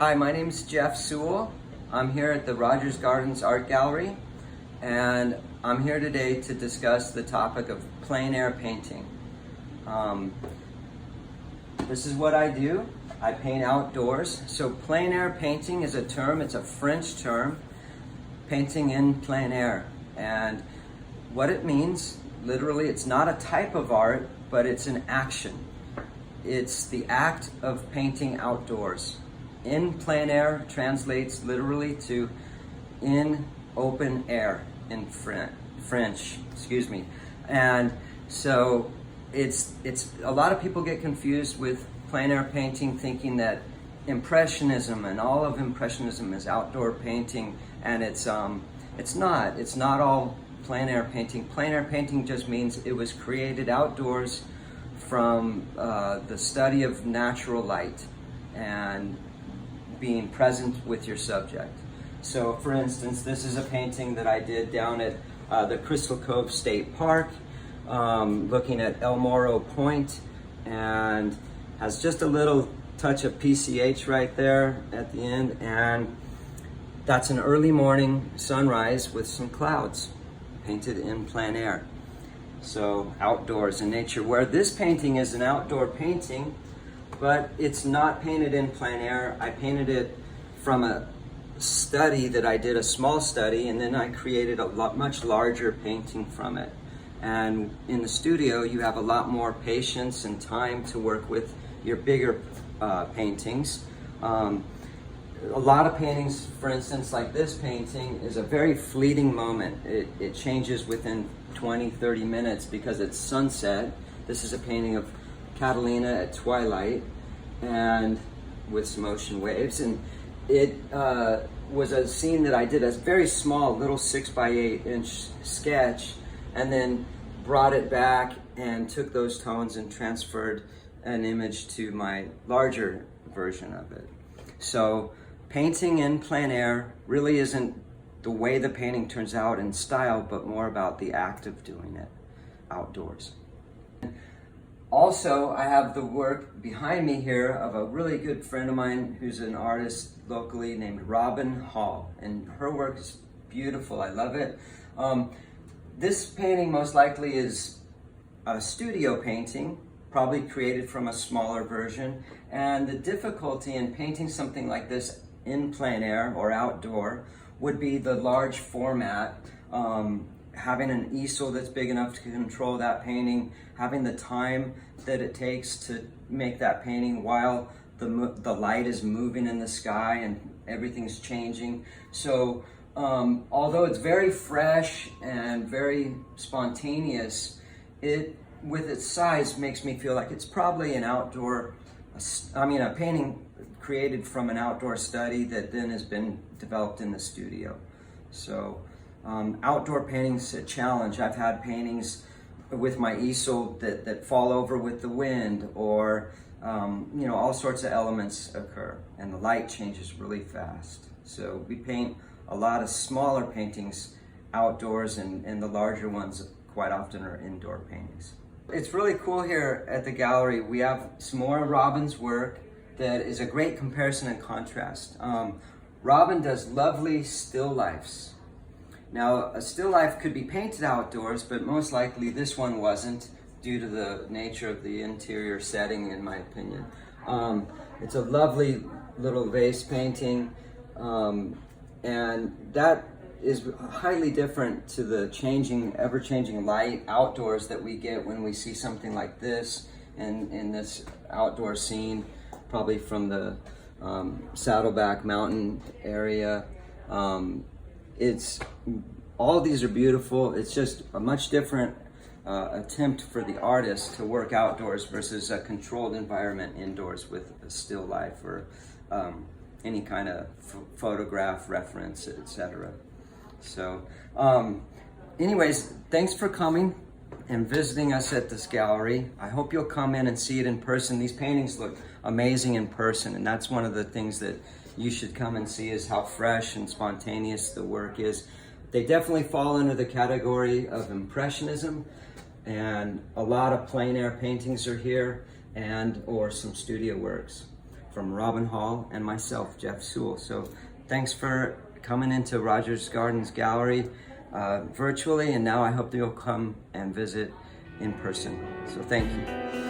Hi, my name is Jeff Sewell. I'm here at the Rogers Gardens Art Gallery, and I'm here today to discuss the topic of plein air painting. This is what I do. I paint outdoors. So plein air painting is a term, it's a French term, painting in plein air. And what it means, literally, it's not a type of art, but it's an action. It's the act of painting outdoors. In plein air translates literally to in open air in French, excuse me. And so it's a lot of people get confused with plein air painting, thinking that Impressionism and all of Impressionism is outdoor painting, and it's not all plein air painting. Plein air painting just means it was created outdoors from the study of natural light and being present with your subject. So for instance, this is a painting that I did down at the Crystal Cove State Park, looking at El Morro Point, and has just a little touch of PCH right there at the end, and that's an early morning sunrise with some clouds painted in plein air. So outdoors in nature, where this painting is an outdoor painting, but it's not painted in plein air. I painted it from a study that I did, a small study, and then I created a much larger painting from it. And in the studio, you have a lot more patience and time to work with your bigger paintings. A lot of paintings, for instance, like this painting, is a very fleeting moment. It changes within 20, 30 minutes because it's sunset. This is a painting of Catalina at twilight, and with some ocean waves, and it was a scene that I did a very small little 6x8 inch sketch, and then brought it back and took those tones and transferred an image to my larger version of it. So painting in plein air really isn't the way the painting turns out in style, but more about the act of doing it outdoors. Also, I have the work behind me here of a really good friend of mine who's an artist locally named Robin Hall, and her work is beautiful. I love it. This painting most likely is a studio painting, probably created from a smaller version, and the difficulty in painting something like this in plein air or outdoor would be the large format, having an easel that's big enough to control that painting, having the time that it takes to make that painting while the light is moving in the sky and everything's changing. So although it's very fresh and very spontaneous, it, with its size, makes me feel like it's probably an outdoor, a painting created from an outdoor study that then has been developed in the studio. So outdoor painting's a challenge. I've had paintings with my easel that fall over with the wind, or all sorts of elements occur, and the light changes really fast. So we paint a lot of smaller paintings outdoors, and the larger ones quite often are indoor paintings. It's really cool here at the gallery. We have some more of Robin's work that is a great comparison and contrast. Robin does lovely still lifes. Now, a still life could be painted outdoors, but most likely this one wasn't, due to the nature of the interior setting, in my opinion. It's a lovely little vase painting, and that is highly different to the ever-changing light outdoors that we get when we see something like this in this outdoor scene, probably from the Saddleback Mountain area. All of these are beautiful. It's just a much different attempt for the artist to work outdoors versus a controlled environment indoors with a still life or any kind of photograph reference, etc. So anyways, thanks for coming and visiting us at this gallery. I hope you'll come in and see it in person. These paintings look amazing in person, and that's one of the things that you should come and see, is how fresh and spontaneous the work is. They definitely fall under the category of Impressionism, and a lot of plein air paintings are here, and or some studio works. from Robin Hall and myself, Jeff Sewell. So thanks for coming into Rogers Gardens Gallery virtually, and now I hope that you'll come and visit in person. So thank you.